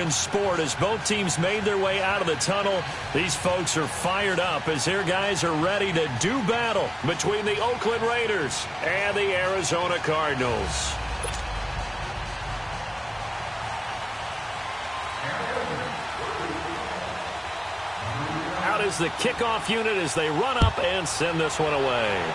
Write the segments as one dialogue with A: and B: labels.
A: in sport as both teams made their way out of the tunnel. These folks are fired up as their guys are ready to do battle between the Oakland Raiders and the Arizona Cardinals. Out is the kickoff unit as they run up and send this one away.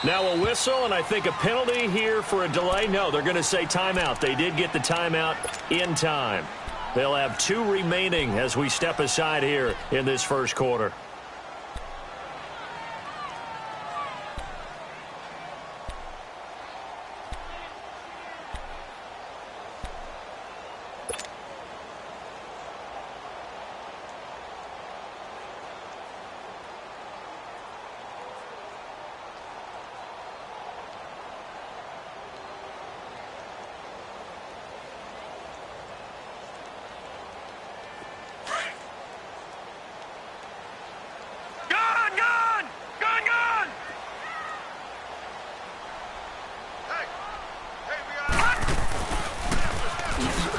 A: Now a whistle, and I think a penalty here for a delay. No, they're going to say timeout. They did get the timeout in time. They'll have 2 remaining as we step aside here in this first quarter.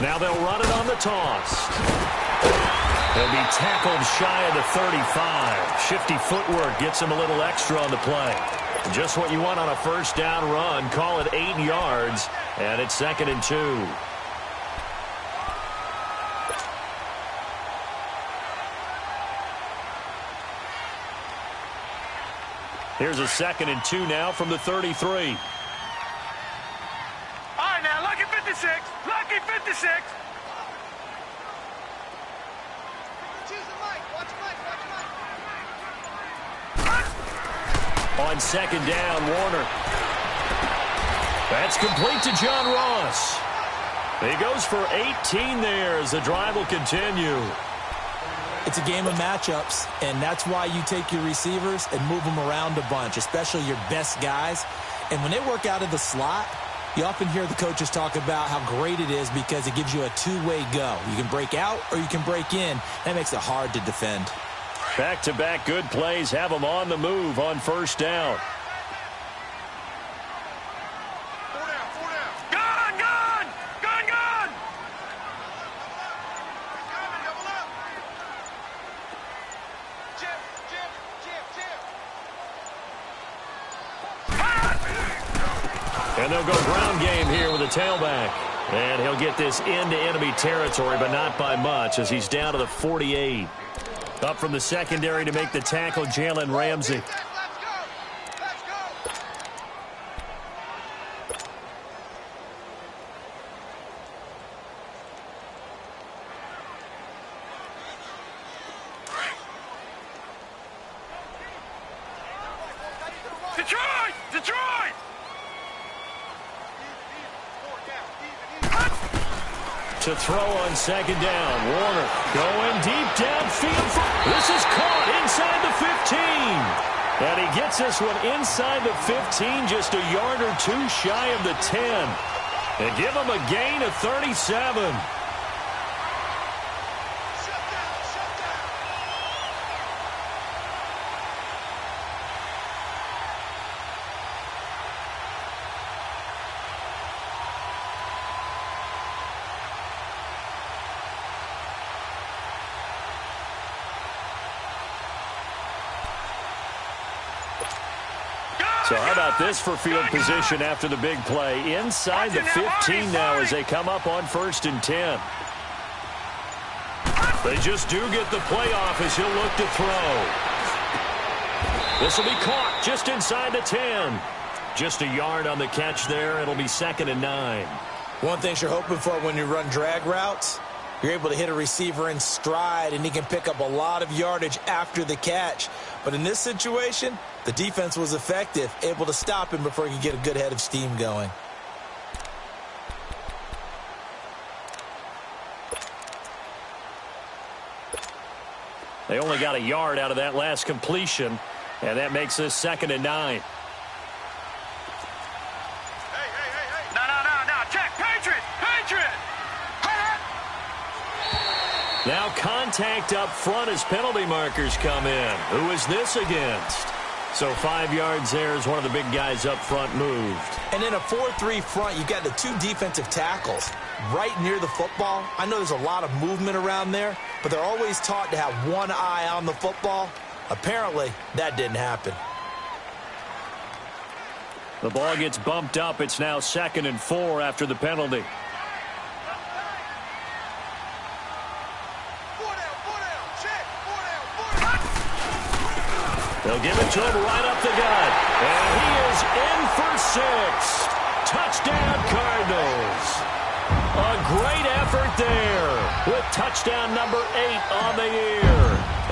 A: Now they'll run it on the toss. He'll be tackled shy of the 35. Shifty footwork gets him a little extra on the play. Just what you want on a first down run. Call it 8 yards, and it's 2nd and 2. Here's a 2nd and 2 now from the 33.
B: Lucky 56.
A: On 2nd down, Warner. That's complete to John Ross. He goes for 18 there as the drive will continue.
C: It's a game of matchups, and that's why you take your receivers and move them around a bunch, especially your best guys. And when they work out of the slot, you often hear the coaches talk about how great it is because it gives you a 2-way go. You can break out or you can break in. That makes it hard to defend.
A: Back-to-back good plays have them on the move on first down. And they'll go ground game here with a tailback. And he'll get this into enemy territory, but not by much as he's down to the 48. Up from the secondary to make the tackle, Jalen Ramsey.
B: Detroit!
A: To throw on 2nd down. Warner going deep downfield. This is caught inside the 15. And he gets this one inside the 15, just a yard or 2 shy of the 10. And give him a gain of 37. So how about this for field position after the big play? Inside the 15 now as they come up on 1st and 10. They just do get the playoff as he'll look to throw. This will be caught just inside the 10. Just a yard on the catch there. It'll be 2nd and 9.
C: One thing you're hoping for when you run drag routes, you're able to hit a receiver in stride, and he can pick up a lot of yardage after the catch. But in this situation, the defense was effective, able to stop him before he could get a good head of steam going.
A: They only got a yard out of that last completion, and that makes this 2nd and 9.
B: No. Check. Patriot.
A: Now contact up front as penalty markers come in. Who is this against? So 5 yards there as one of the big guys up front moved.
C: And in a 4-3 front, you got the 2 defensive tackles right near the football. I know there's a lot of movement around there, but they're always taught to have one eye on the football. Apparently, that didn't happen.
A: The ball gets bumped up. It's now 2nd and 4 after the penalty. They'll give it to him right up the gut. And he is in for 6. Touchdown, Cardinals. A great effort there with touchdown number 8 on the year.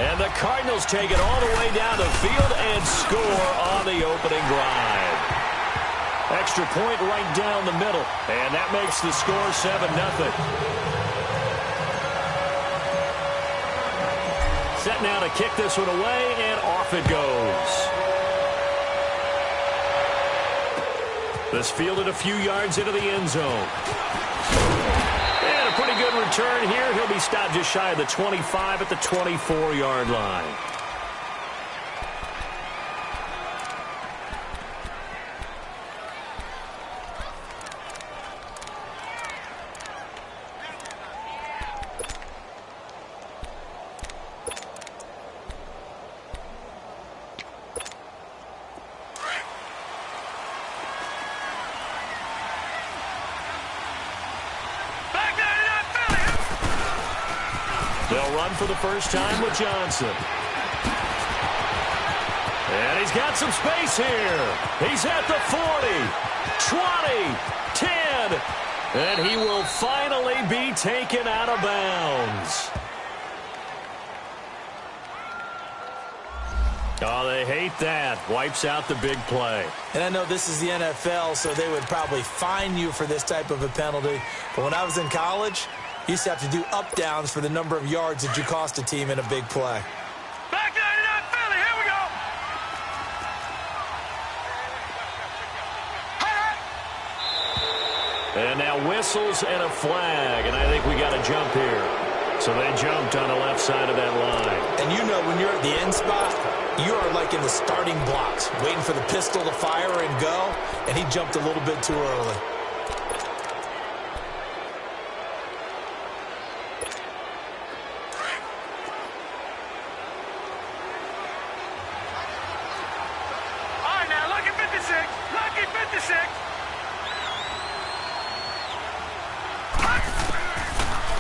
A: And the Cardinals take it all the way down the field and score on the opening drive. Extra point right down the middle. And that makes the score 7-0. Set now to kick this one away, and off it goes. This fielded a few yards into the end zone. And a pretty good return here. He'll be stopped just shy of the 25 at the 24-yard line. They'll run for the first time with Johnson. And he's got some space here. He's at the 40, 20, 10, and he will finally be taken out of bounds. Oh, they hate that. Wipes out the big play.
C: And I know this is the NFL, so they would probably fine you for this type of a penalty. But when I was in college, you used to have to do up-downs for the number of yards that you cost a team in a big play.
B: Back 99 Philly, here we go.
A: And now whistles and a flag, and I think we got a jump here. So they jumped on the left side of that line.
C: And you know when you're at the end spot, you are like in the starting blocks, waiting for the pistol to fire and go, and he jumped a little bit too early.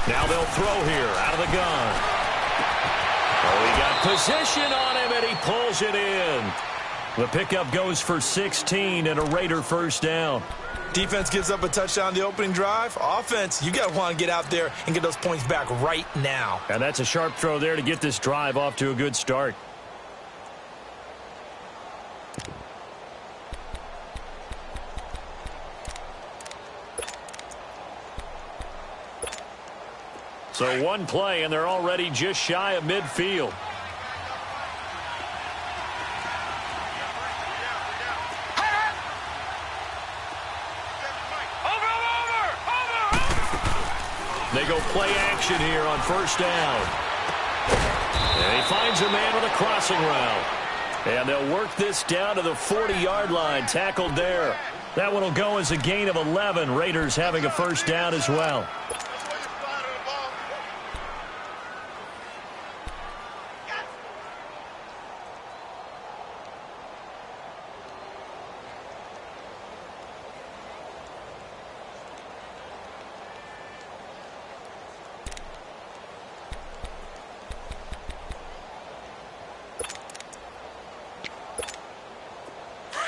A: Now they'll throw here out of the gun. Oh, he got position on him, and he pulls it in. The pickup goes for 16 and a Raider first down.
C: Defense gives up a touchdown on the opening drive. Offense, you got to want to get out there and get those points back right now.
A: And that's a sharp throw there to get this drive off to a good start. So one play, and they're already just shy of midfield. They go play action here on first down. And he finds a man with a crossing route. And they'll work this down to the 40-yard line, tackled there. That one will go as a gain of 11. Raiders having a first down as well.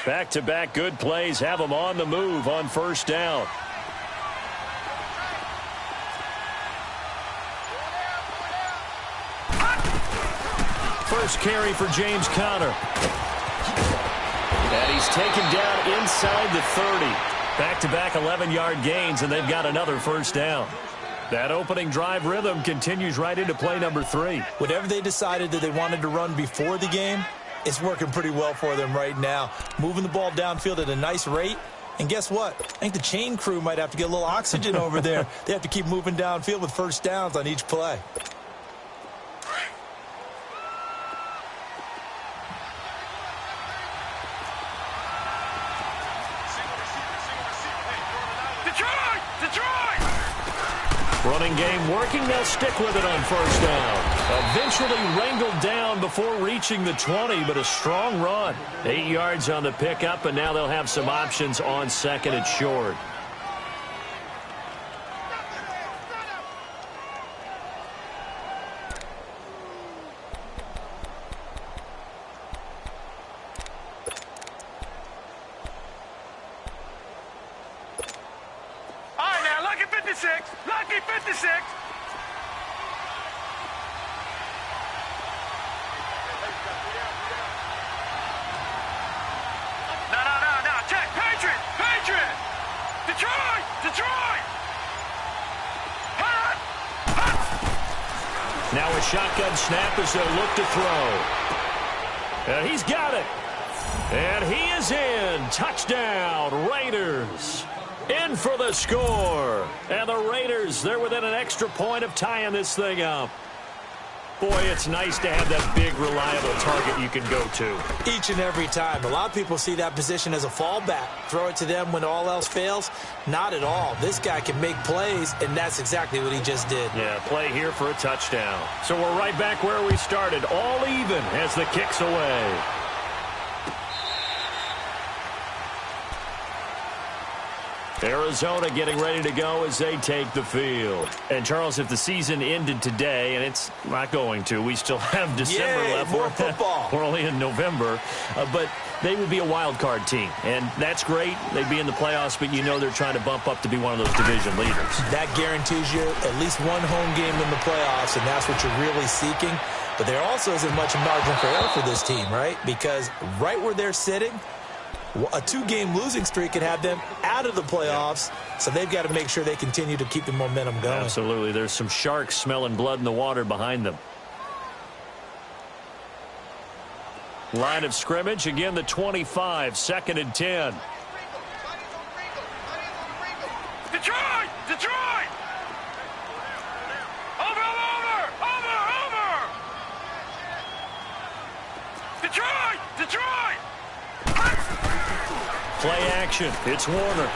A: Back-to-back good plays have them on the move on first down. First carry for James Conner. And he's taken down inside the 30. Back-to-back 11-yard gains, and they've got another first down. That opening drive rhythm continues right into play number 3.
C: Whatever they decided that they wanted to run before the game, it's working pretty well for them right now. Moving the ball downfield at a nice rate. And guess what? I think the chain crew might have to get a little oxygen over there. They have to keep moving downfield with first downs on each play.
A: Running game working. They'll stick with it on first down. Eventually wrangled down before reaching the 20, but a strong run. 8 yards on the pickup, and now they'll have some options on second and short.
B: Lucky 56. No. Check. Patriot. Detroit.
A: Now a shotgun snap as they'll look to throw. And he's got it. And he is in. Touchdown, Raiders. In for the score. And the Raiders, they're within an extra point of tying this thing up. Boy, it's nice to have that big, reliable target you can go to.
C: Each and every time. A lot of people see that position as a fallback. Throw it to them when all else fails. Not at all. This guy can make plays, and that's exactly what he just did.
A: Yeah, play here for a touchdown. So we're right back where we started. All even as the kick's away. Arizona getting ready to go as they take the field. And, Charles, if the season ended today, and it's not going to, we still have December left.
C: More football.
A: We're only in November. But they would be a wild card team. And that's great. They'd be in the playoffs, but you know they're trying to bump up to be one of those division leaders. That
C: guarantees you at least one home game in the playoffs, and that's what you're really seeking. But there also isn't much margin for error for this team, right? Because right where they're sitting, a 2-game losing streak could have them out of the playoffs, so they've got to make sure they continue to keep the momentum going.
A: Absolutely. There's some sharks smelling blood in the water behind them. Line of scrimmage, again the 25, 2nd and 10.
B: Detroit! Over! Detroit!
A: Play action. It's Warner.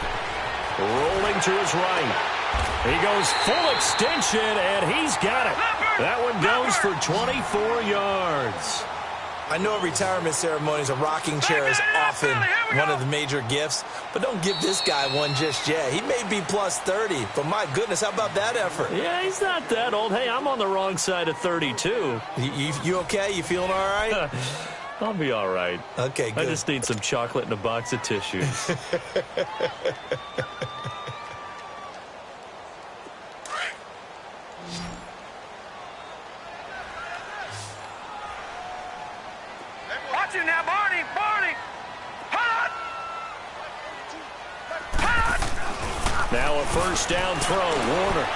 A: Rolling to his right. He goes full extension, and he's got it. That one goes for 24 yards.
C: I know retirement ceremonies, a rocking chair is often one of the major gifts, but don't give this guy one just yet. He may be plus 30, but my goodness, how about that effort?
A: Yeah, he's not that old. Hey, I'm on the wrong side of 32.
C: You okay? You feeling all right?
A: I'll be all right.
C: Okay, good.
A: I just need some chocolate and a box of tissues.
B: Watch it now, Barney! Hot!
A: Now a first down throw. Warner.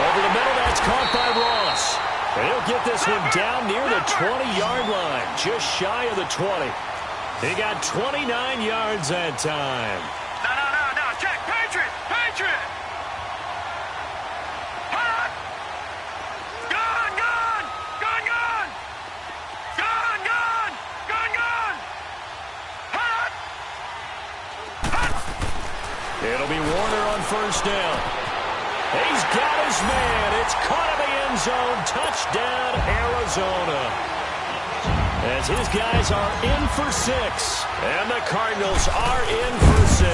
A: Over the middle, that's caught by Ross. He'll get this one down near the 20-yard line, just shy of the 20. He got 29 yards that time.
B: No. Check. Patriot! Hot! Gun! Hot!
A: It'll be Warner on first down. He's got his man. It's caught in the end zone. Touchdown, Arizona. As his guys are in for 6. And the Cardinals are in for 6.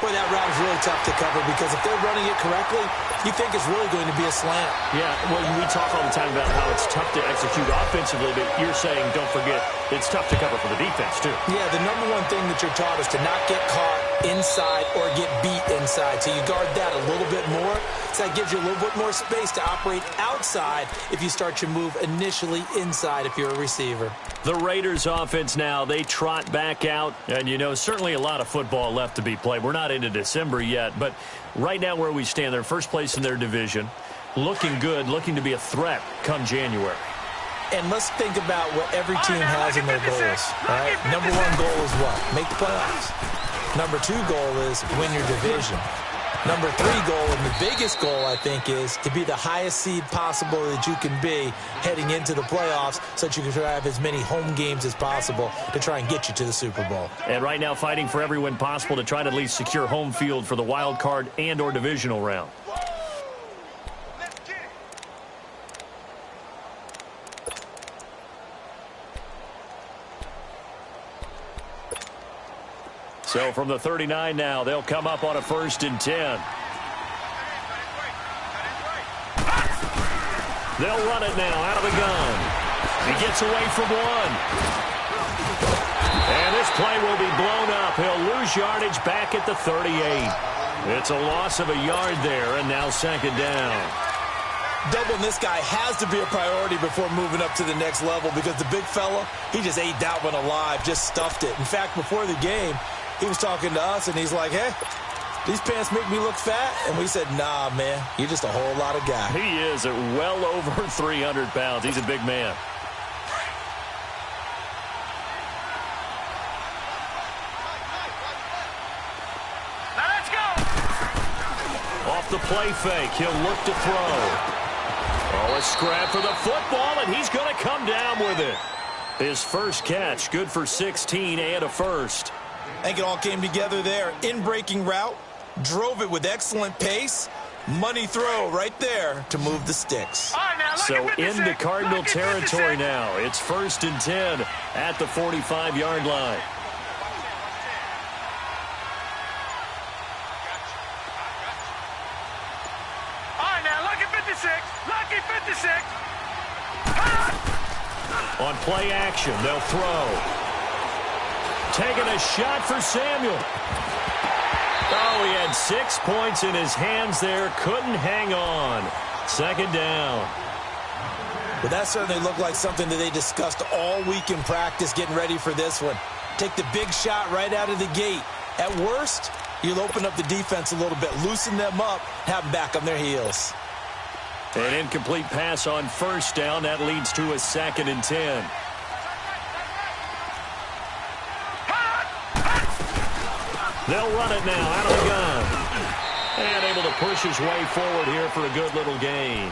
C: Boy, that route is really tough to cover because if they're running it correctly, you think it's really going to be a slant.
A: Yeah, well, we talk all the time about how it's tough to execute offensively, but you're saying, don't forget, it's tough to cover for the defense, too.
C: Yeah, the number one thing that you're taught is to not get caught inside or get beat inside. So you guard that a little bit more. So that gives you a little bit more space to operate outside if you start your move initially inside if you're a receiver.
A: The Raiders offense now, they trot back out. And, you know, certainly a lot of football left to be played. We're not into December yet, but right now where we stand, they're first place in their division. Looking good, looking to be a threat come January.
C: And let's think about what every team has in their goals, right? Number one goal is what? Make the playoffs. Number two goal is win your division. Number three goal, and the biggest goal, I think, is to be the highest seed possible that you can be heading into the playoffs so that you can have as many home games as possible to try and get you to the Super Bowl.
A: And right now fighting for every win possible to try to at least secure home field for the wild card and or divisional round. So from the 39 now, they'll come up on a 1st and 10. They'll run it now out of the gun. He gets away from one. And this play will be blown up. He'll lose yardage back at the 38. It's a loss of a yard there, and now 2nd down.
C: Doubling this guy has to be a priority before moving up to the next level because the big fella, he just ate that one alive, just stuffed it. In fact, before the game, he was talking to us, and he's like, hey, these pants make me look fat. And we said, nah, man, you're just a whole lot of guy.
A: He is at well over 300 pounds. He's a big man.
B: Now let's go.
A: Off the play fake, he'll look to throw. Oh, a scrap for the football, and he's going to come down with it. His first catch, good for 16 and a first.
C: I think it all came together there. In-breaking route, drove it with excellent pace. Money throw right there to move the sticks.
B: All right, now,
A: So into Cardinal territory now. It's 1st and 10 at the 45-yard line.
B: All right, now, lucky 56. Lucky 56.
A: On play action, they'll throw. Taking a shot for Samuel. Oh, he had 6 points in his hands there. Couldn't hang on. 2nd down.
C: But that certainly looked like something that they discussed all week in practice getting ready for this one. Take the big shot right out of the gate. At worst, you'll open up the defense a little bit, loosen them up, have them back on their heels.
A: An incomplete pass on 1st down. That leads to a 2nd and 10. They'll run it now out of the gun. And able to push his way forward here for a good little gain.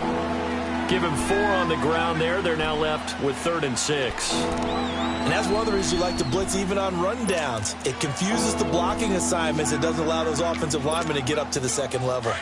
A: Give him 4 on the ground there. They're now left with 3rd and 6.
C: And that's one of the reasons you like to blitz even on rundowns. It confuses the blocking assignments. It doesn't allow those offensive linemen to get up to the 2nd level.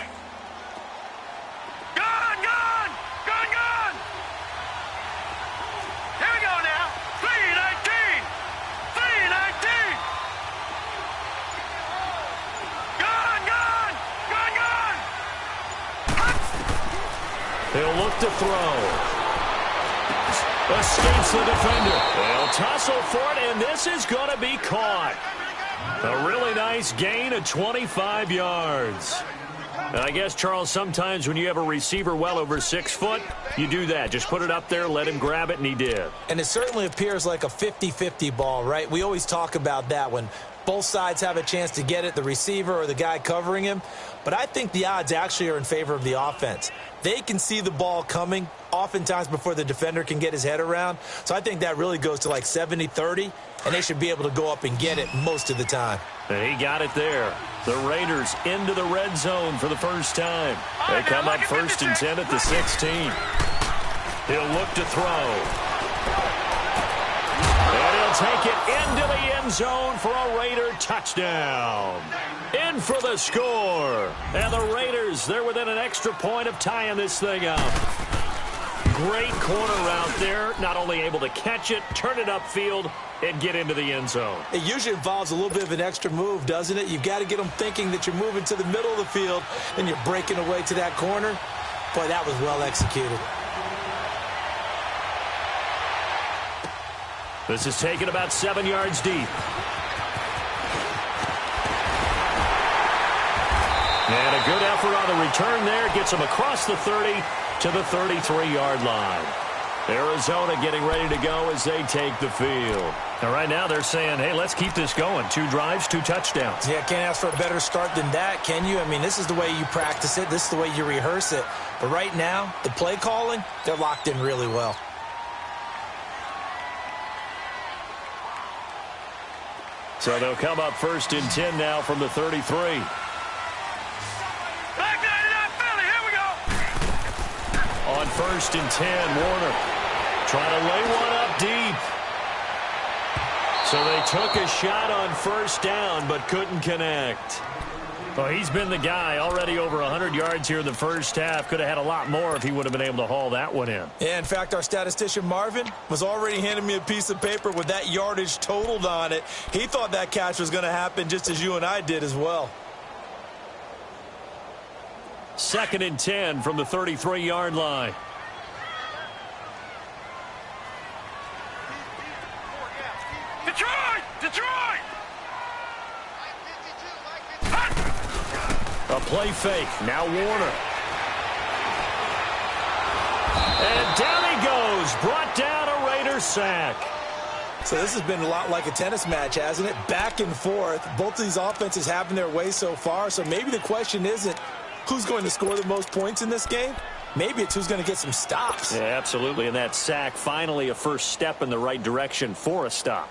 A: He'll look to throw. Escapes the defender. They'll tussle for it, and this is going to be caught. A really nice gain of 25 yards. And I guess, Charles, sometimes when you have a receiver well over 6 foot, you do that. Just put it up there, let him grab it, and he did.
C: And it certainly appears like a 50-50 ball, right? We always talk about that when both sides have a chance to get it, the receiver or the guy covering him. But I think the odds actually are in favor of the offense. They can see the ball coming oftentimes before the defender can get his head around. So I think that really goes to like 70-30, and they should be able to go up and get it most of the time.
A: And he got it there. The Raiders into the red zone for the first time. They come up 1st and 10 at the 16. He'll look to throw. And he'll take it into the end zone for a Raider touchdown. In for the score. And the Raiders, they're within an extra point of tying this thing up. Great corner route there. Not only able to catch it, turn it upfield, and get into the end zone.
C: It usually involves a little bit of an extra move, doesn't it? You've got to get them thinking that you're moving to the middle of the field and you're breaking away to that corner. Boy, that was well executed.
A: This is taken about 7 yards deep. And a good effort on the return there. Gets him across the 30 to the 33-yard line. Arizona getting ready to go as they take the field. And right now they're saying, hey, let's keep this going. 2 drives, 2 touchdowns.
C: Yeah, can't ask for a better start than that, can you? I mean, this is the way you practice it. This is the way you rehearse it. But right now, the play calling, they're locked in really well.
A: So they'll come up 1st and 10 now from the 33. On 1st and 10, Warner trying to lay one up deep. So they took a shot on 1st down but couldn't connect. Well, he's been the guy already over 100 yards here in the first half. Could have had a lot more if he would have been able to haul that one in.
C: Yeah, in fact, our statistician Marvin was already handing me a piece of paper with that yardage totaled on it. He thought that catch was going to happen just as you and I did as well.
A: 2nd and 10 from the 33-yard line.
B: Detroit!
A: A play fake. Now Warner. And down he goes. Brought down a Raider sack.
C: So this has been a lot like a tennis match, hasn't it? Back and forth. Both of these offenses having their way so far. So maybe the question isn't who's going to score the most points in this game. Maybe it's who's going to get some stops.
A: Yeah, absolutely. And that sack, finally a first step in the right direction for a stop.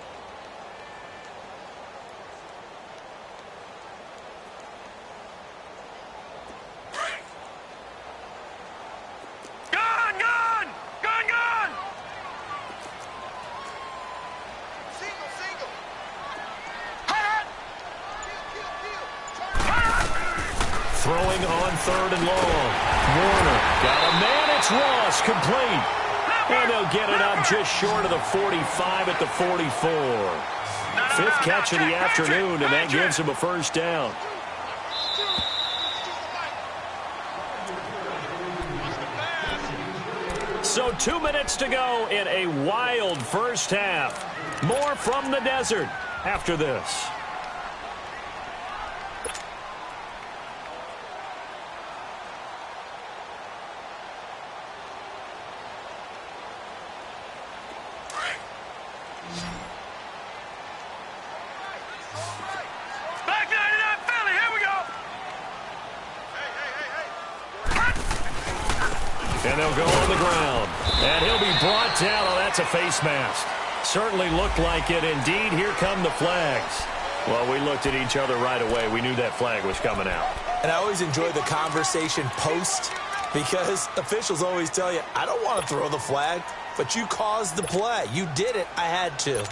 A: Throwing on 3rd and long. Warner got a man. It's Ross, complete. And they'll get it up just short of the 45 at the 44. 5th catch of the afternoon, and that gives him a 1st down. So 2 minutes to go in a wild first half. More from the desert after this. And they'll go on the ground. And he'll be brought down. Oh, that's a face mask. Certainly looked like it. Indeed, here come the flags. Well, we looked at each other right away. We knew that flag was coming out.
C: And I always enjoy the conversation post because officials always tell you, I don't want to throw the flag, but you caused the play. You did it. I had to.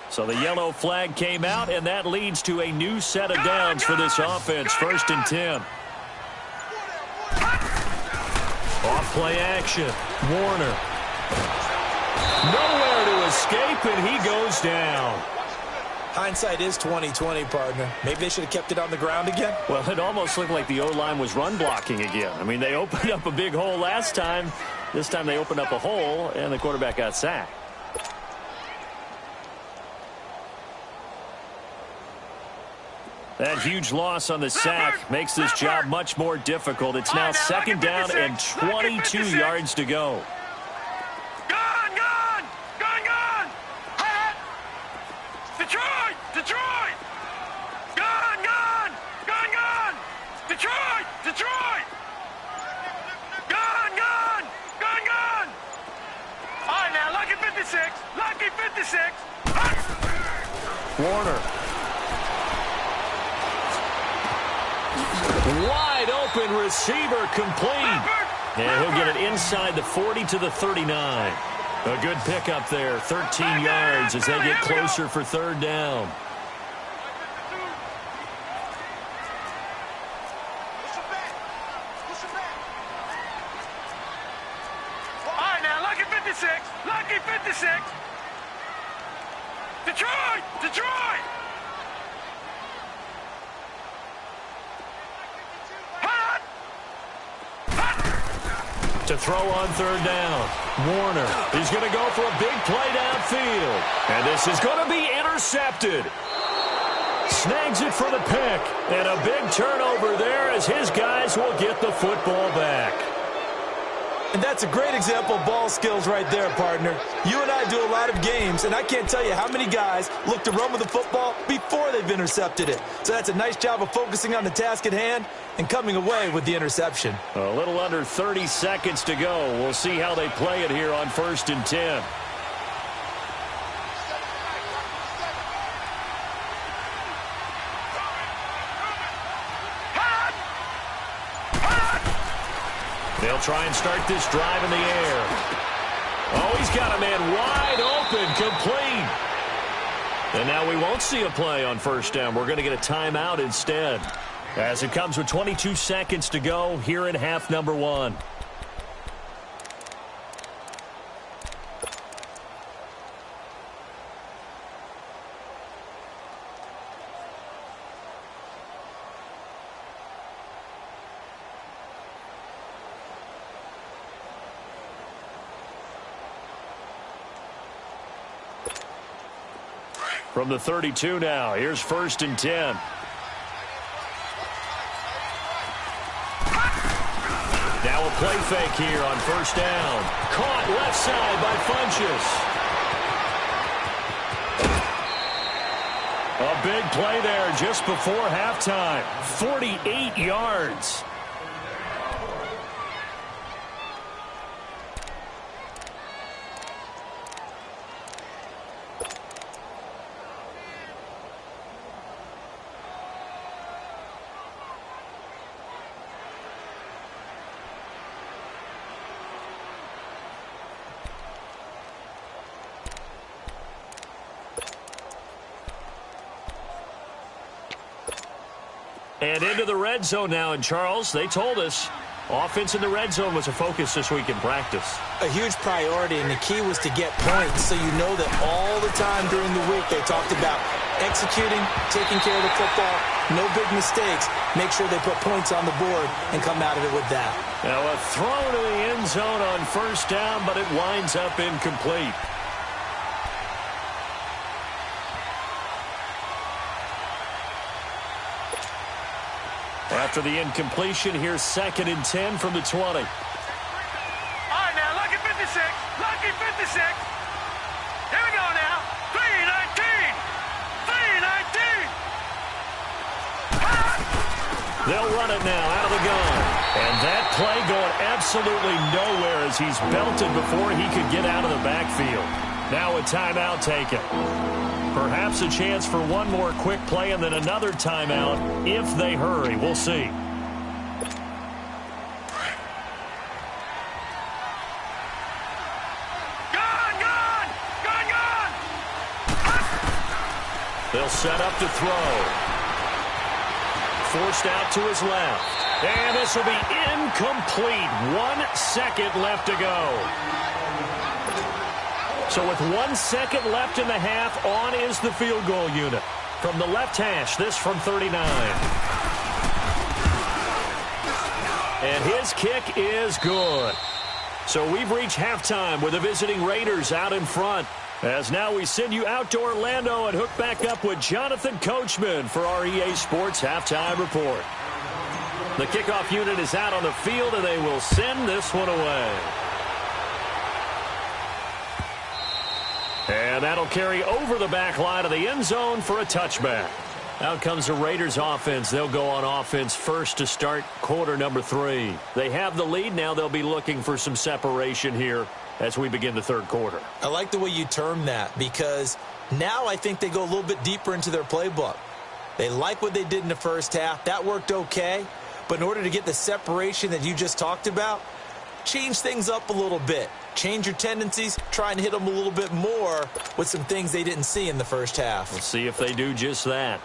A: So the yellow flag came out, and that leads to a new set of downs for this offense. 1st and 10. Off play action. Warner. Nowhere to escape, and he goes down.
C: Hindsight is 20/20, partner. Maybe they should have kept it on the ground again.
A: Well, it almost looked like the O-line was run blocking again. I mean, they opened up a big hole last time. This time they opened up a hole, and the quarterback got sacked. That huge loss on the sack makes this job much more difficult. It's now 2nd down and 22 yards to go.
B: Gone! Detroit! Gone! Detroit! Gone! All right, now, lucky 56.
A: Warner. Wide open receiver, complete. And he'll get it inside the 40 to the 39. A good pickup there, 13 yards as they get closer for third down.
B: All right, now, lucky 56. Lucky 56. Detroit! Detroit! Hot! Hot!
A: To throw on third down. Warner, he's going to go for a big play downfield. And this is going to be intercepted. Snags it for the pick. And a big turnover there as his guys will get the football back.
C: And that's a great example of ball skills right there, partner. You and I do a lot of games, and I can't tell you how many guys look to run with the football before they've intercepted it. So that's a nice job of focusing on the task at hand and coming away with the interception.
A: A little under 30 seconds to go. We'll see how they play it here on 1st and 10. They'll try and start this drive in the air. Oh, he's got a man wide open, complete. And now we won't see a play on first down. We're going to get a timeout instead. As it comes with 22 seconds to go here in half number 1. From the 32 now, here's 1st and 10. Now a play fake here on first down. Caught left side by Funchess. A big play there just before halftime. 48 yards. And into the red zone now. And, Charles, they told us offense in the red zone was a focus this week in practice.
C: A huge priority, and the key was to get points. So you know that all the time during the week they talked about executing, taking care of the football, no big mistakes. Make sure they put points on the board and come out of it with that.
A: Now a throw to the end zone on first down, but it winds up incomplete. After the incompletion, here's 2nd and 10 from the 20.
B: All right, now, lucky 56. Lucky 56. Here we go now. 3-19. 3-19.
A: They'll run it now out of the gun. And that play going absolutely nowhere as he's belted before he could get out of the backfield. Now a timeout taken. Perhaps a chance for one more quick play and then another timeout if they hurry. We'll see.
B: Gone!
A: They'll set up to throw. Forced out to his left. And this will be incomplete. 1 second left to go. So with 1 second left in the half, on is the field goal unit. From the left hash, this from 39. And his kick is good. So we've reached halftime with the visiting Raiders out in front. As now we send you out to Orlando and hook back up with Jonathan Coachman for our EA Sports Halftime Report. The kickoff unit is out on the field, and they will send this one away. And that'll carry over the back line of the end zone for a touchback. Out comes the Raiders offense. They'll go on offense first to start quarter number 3. They have the lead. Now they'll be looking for some separation here as we begin the third quarter.
C: I like the way you term that because now I think they go a little bit deeper into their playbook. They like what they did in the first half. That worked okay. But in order to get the separation that you just talked about, change things up a little bit. Change your tendencies, try and hit them a little bit more with some things they didn't see in the first half.
A: We'll see if they do just that.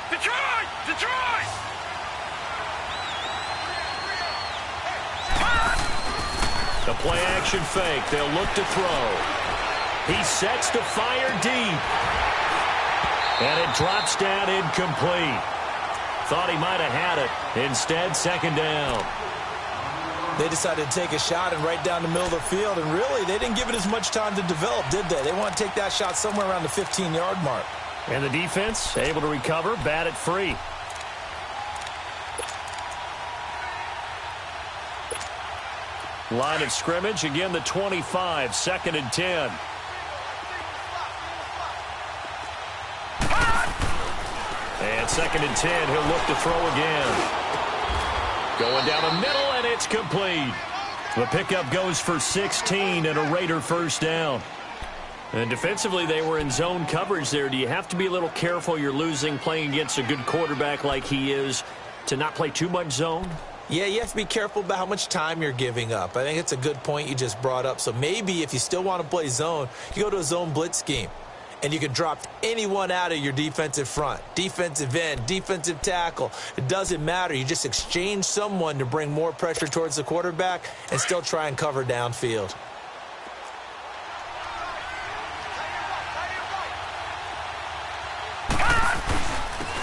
B: Detroit! Detroit!
A: The play-action fake. They'll look to throw. He sets to fire deep. And it drops down incomplete. Thought he might have had it. Instead, second down.
C: They decided to take a shot and right down the middle of the field, and really, they didn't give it as much time to develop, did they? They want to take that shot somewhere around the 15-yard mark.
A: And the defense able to recover, bat it free. Line of scrimmage, again the 25, 2nd and 10. And 2nd and 10, he'll look to throw again. Going down the middle, and it's complete. The pickup goes for 16 and a Raider first down. And defensively, they were in zone coverage there. Do you have to be a little careful you're losing playing against a good quarterback like he is to not play too much zone?
C: Yeah, you have to be careful about how much time you're giving up. I think it's a good point you just brought up. So maybe if you still want to play zone, you go to a zone blitz scheme. And you can drop anyone out of your defensive front, defensive end, defensive tackle. It doesn't matter. You just exchange someone to bring more pressure towards the quarterback and still try and cover downfield.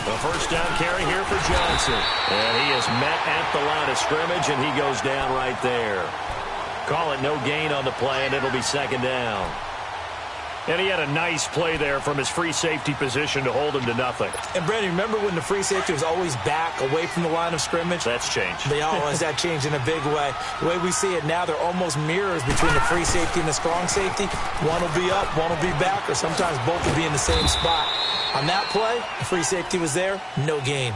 A: The first down carry here for Johnson. And he is met at the line of scrimmage, and he goes down right there. Call it no gain on the play, and it'll be second down. And he had a nice play there from his free safety position to hold him to nothing.
C: And, Brandon, remember when the free safety was always back away from the line of scrimmage?
A: That's changed.
C: They always that changed in a big way. The way we see it now, they're almost mirrors between the free safety and the strong safety. One will be up, one will be back, or sometimes both will be in the same spot. On that play, the free safety was there, no gain.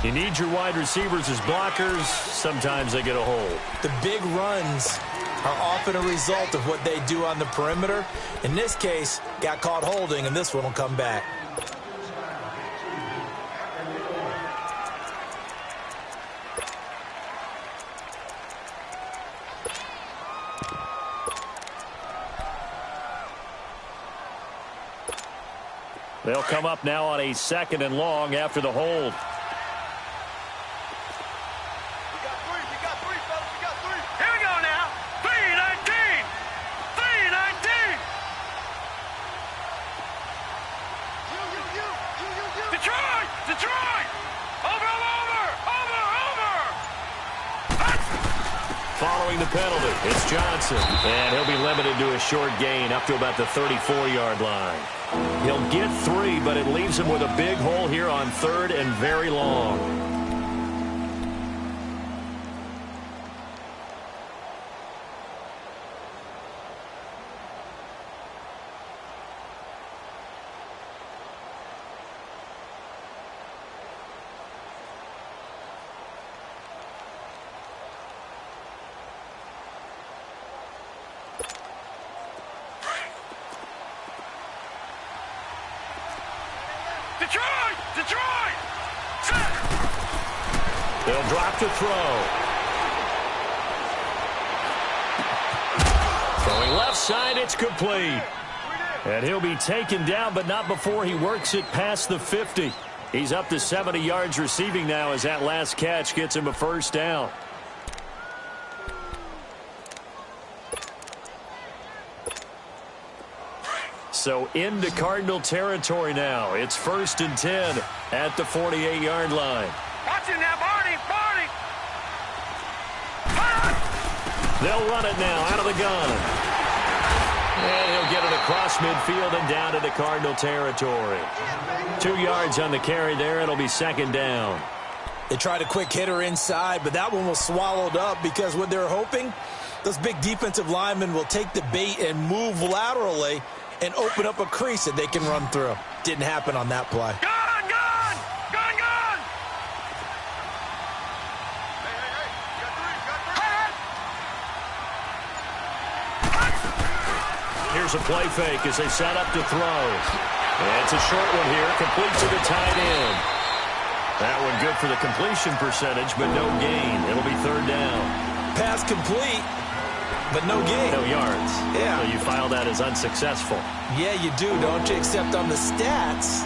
A: You need your wide receivers as blockers. Sometimes they get a hold.
C: The big runs are often a result of what they do on the perimeter. In this case, got caught holding, and this one will come back.
A: They'll come up now on a 2nd and long after the hold. Following the penalty, it's Johnson. And he'll be limited to a short gain up to about the 34-yard line. He'll get 3, but it leaves him with a big hole here on 3rd and very long.
B: Detroit!
A: They'll drop to throw. Throwing left side, it's complete. And he'll be taken down, but not before he works it past the 50. He's up to 70 yards receiving now as that last catch gets him a first down. So into Cardinal territory now. It's 1st and 10 at the 48-yard line.
B: Watch it now, Barney! Barney!
A: They'll run it now out of the gun. And he'll get it across midfield and down into Cardinal territory. 2 yards on the carry there. It'll be second down.
C: They tried a quick hitter inside, but that one was swallowed up because what they're hoping, those big defensive linemen will take the bait and move laterally and open up a crease that they can run through. Didn't happen on that play.
B: Gun! Gun! Gun! Gun!
A: Here's a play fake as they set up to throw. And it's a short one here, complete to the tight end. That one good for the completion percentage, but no gain. It'll be third down.
C: Pass complete, but no gain.
A: No yards.
C: Yeah.
A: So you file that as unsuccessful.
C: Yeah, you do, don't you? Except on the stats,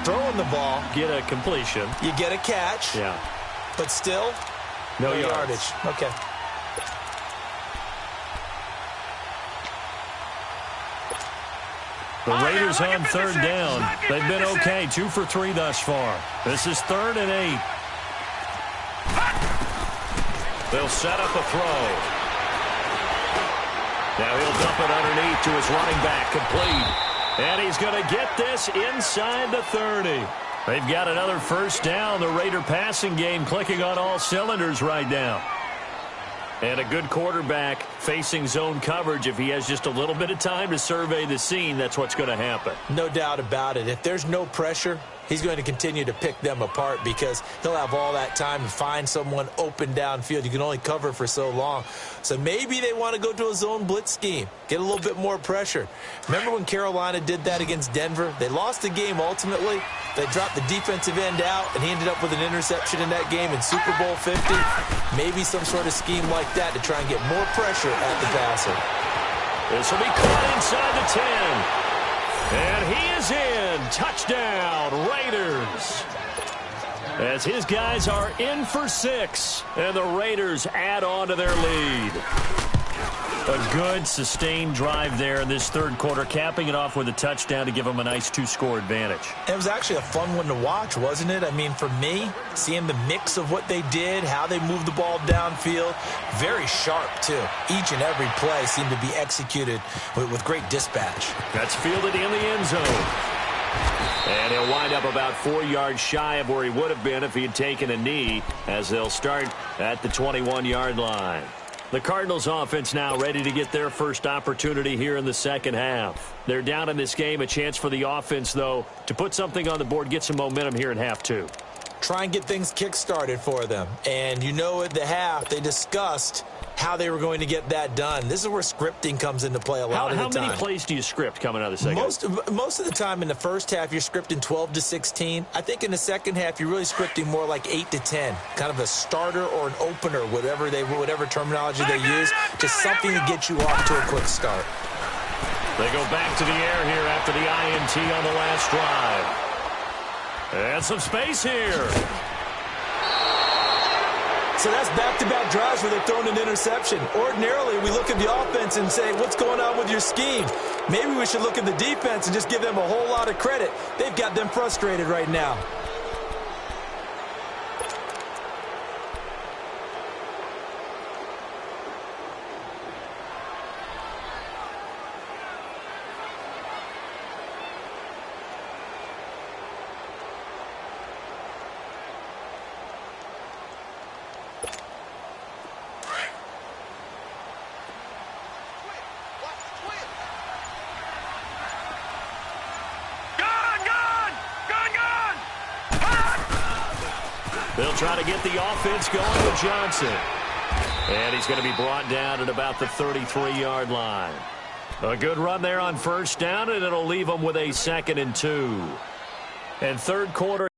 C: throwing the ball.
A: Get a completion.
C: You get a catch.
A: Yeah.
C: But still,
A: no
C: yardage. Okay.
A: The Raiders on third down. They've been okay, 2 for 3 thus far. This is 3rd and 8. They'll set up a throw. Now he'll dump it underneath to his running back, complete. And he's going to get this inside the 30. They've got another first down. The Raider passing game clicking on all cylinders right now. And a good quarterback facing zone coverage. If he has just a little bit of time to survey the scene, that's what's going to happen.
C: No doubt about it. If there's no pressure, he's going to continue to pick them apart because he'll have all that time to find someone open downfield. You can only cover for so long. So maybe they want to go to a zone blitz scheme, get a little bit more pressure. Remember when Carolina did that against Denver? They lost the game ultimately. They dropped the defensive end out, and he ended up with an interception in that game in Super Bowl 50. Maybe some sort of scheme like that to try and get more pressure at the passer.
A: This will be caught inside the 10. And he is in. Touchdown, Raiders. As his guys are in for 6, and the Raiders add on to their lead. A good, sustained drive there in this third quarter, capping it off with a touchdown to give them a nice 2-score advantage.
C: It was actually a fun one to watch, wasn't it? I mean, for me, seeing the mix of what they did, how they moved the ball downfield, very sharp, too. Each and every play seemed to be executed with great dispatch.
A: That's fielded in the end zone. And he'll wind up about 4 yards shy of where he would have been if he had taken a knee, as they'll start at the 21-yard line. The Cardinals offense now ready to get their first opportunity here in the second half. They're down in this game. A chance for the offense, though, to put something on the board, get some momentum here in half 2.
C: Try and get things kick-started for them. And you know at the half, they discussed how they were going to get that done. This is where scripting comes into play a lot of the time.
A: How many plays do you script coming out of the second?
C: Most of the time in the first half, you're scripting 12 to 16. I think in the second half, you're really scripting more like 8 to 10. Kind of a starter or an opener, whatever terminology they use. Just something to get you off to a quick start.
A: They go back to the air here after the INT on the last drive. And some space here.
C: So that's back-to-back drives where they're throwing an interception. Ordinarily, we look at the offense and say, what's going on with your scheme? Maybe we should look at the defense and just give them a whole lot of credit. They've got them frustrated right now.
A: They'll try to get the offense going with Johnson. And he's going to be brought down at about the 33-yard line. A good run there on first down, and it'll leave them with a 2nd and 2. And third quarter.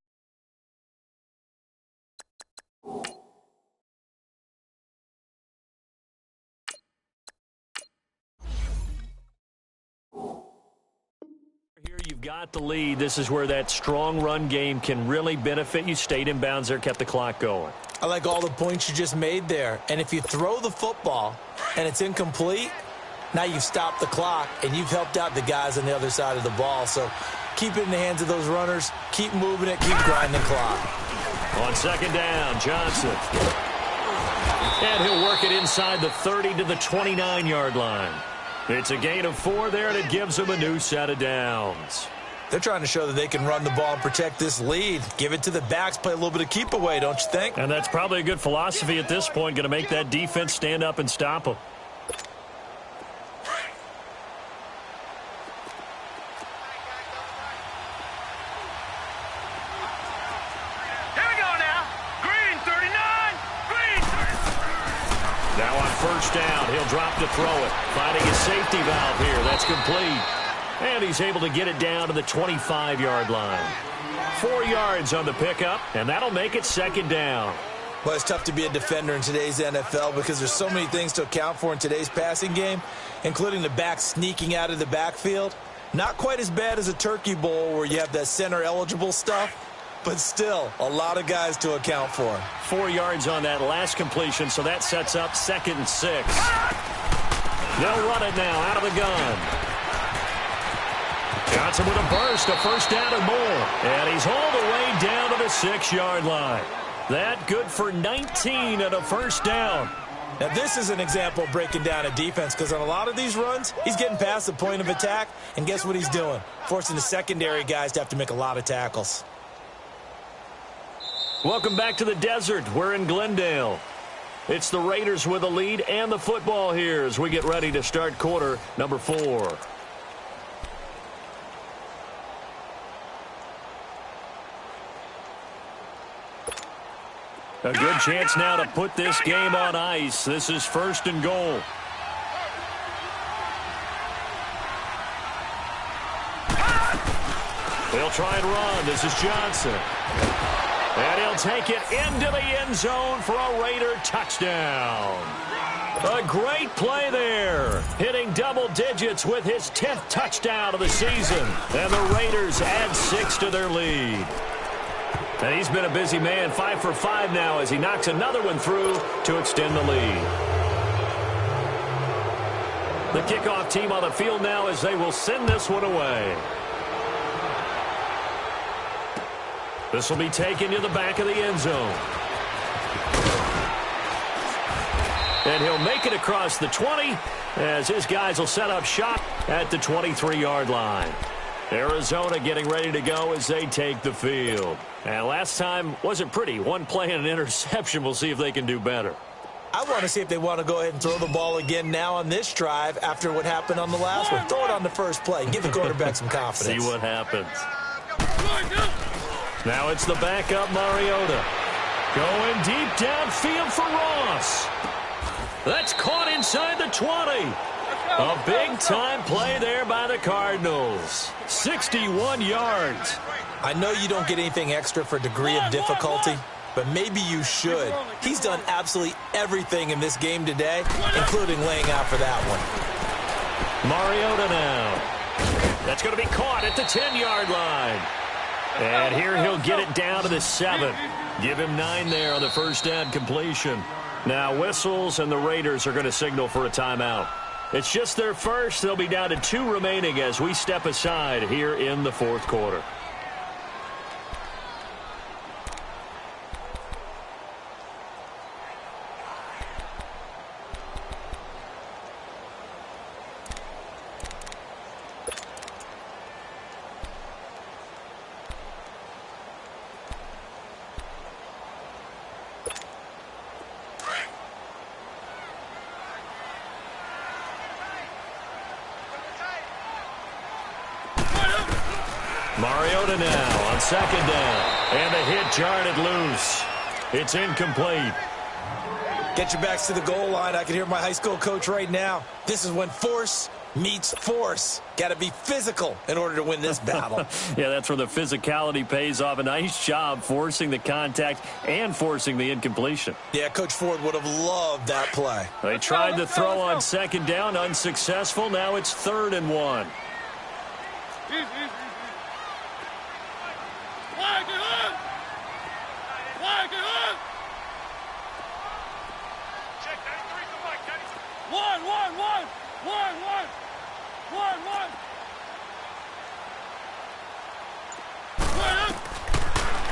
A: Here you've got the lead. This is where that strong run game can really benefit you. Stayed in bounds there, kept the clock going.
C: I like all the points you just made there. And if you throw the football and it's incomplete, now you've stopped the clock and you've helped out the guys on the other side of the ball. So keep it in the hands of those runners. Keep moving it. Keep grinding the clock.
A: On second down, Johnson. And he'll work it inside the 30 to the 29-yard line. It's a gain of 4 there, and it gives them a new set of downs.
C: They're trying to show that they can run the ball and protect this lead. Give it to the backs, play a little bit of keep away, don't you think?
A: And that's probably a good philosophy at this point, going to make that defense stand up and stop them.
B: Here we go now. Green 39. Green 39.
A: Now on first down, he'll drop to throw it. Finding his safety valve here. That's complete. And he's able to get it down to the 25-yard line. 4 yards on the pickup, and that'll make it second down.
C: Well, it's tough to be a defender in today's NFL because there's so many things to account for in today's passing game, including the back sneaking out of the backfield. Not quite as bad as a turkey bowl where you have that center-eligible stuff, but still a lot of guys to account for.
A: 4 yards on that last completion, so that sets up 2nd and 6. They'll run it now out of the gun. Johnson with a burst, a first down and more. And he's all the way down to the 6-yard line. That good for 19 and a first down.
C: Now, this is an example of breaking down a defense because on a lot of these runs, he's getting past the point of attack, and guess what he's doing? Forcing the secondary guys to have to make a lot of tackles.
A: Welcome back to the desert. We're in Glendale. It's the Raiders with the lead and the football here as we get ready to start quarter number 4. A good chance now to put this game on ice. This is 1st and goal. They'll try and run. This is Johnson. And he'll take it into the end zone for a Raider touchdown. A great play there. Hitting double digits with his 10th touchdown of the season. And the Raiders add 6 to their lead. And he's been a busy man, 5 for 5 now as he knocks another one through to extend the lead. The kickoff team on the field now as they will send this one away. This will be taken to the back of the end zone. And he'll make it across the 20 as his guys will set up shop at the 23-yard line. Arizona getting ready to go as they take the field. And last time wasn't pretty. One play and an interception. We'll see if they can do better.
C: I want to see if they want to go ahead and throw the ball again now on this drive after what happened on the last one. Throw it on the first play. Give the quarterback some confidence.
A: See what happens. Now it's the backup Mariota. Going deep downfield for Ross. That's caught inside the 20. A big-time play there by the Cardinals. 61 yards.
C: I know you don't get anything extra for degree of difficulty, but maybe you should. He's done absolutely everything in this game today, including laying out for that one.
A: Mariota now. That's going to be caught at the 10-yard line. And here he'll get it down to the 7. Give him 9 there on the first down completion. Now whistles, and the Raiders are going to signal for a timeout. It's just their first. They'll be down to 2 remaining as we step aside here in the 4th quarter. Mariota now on 2nd down. And the hit jarred it loose. It's incomplete.
C: Get your backs to the goal line. I can hear my high school coach right now. This is when force meets force. Got to be physical in order to win this battle.
A: Yeah, that's where the physicality pays off. A nice job forcing the contact and forcing the incompletion.
C: Yeah, Coach Ford would have loved that play.
A: They tried to throw on 2nd down, unsuccessful. Now it's 3rd and 1.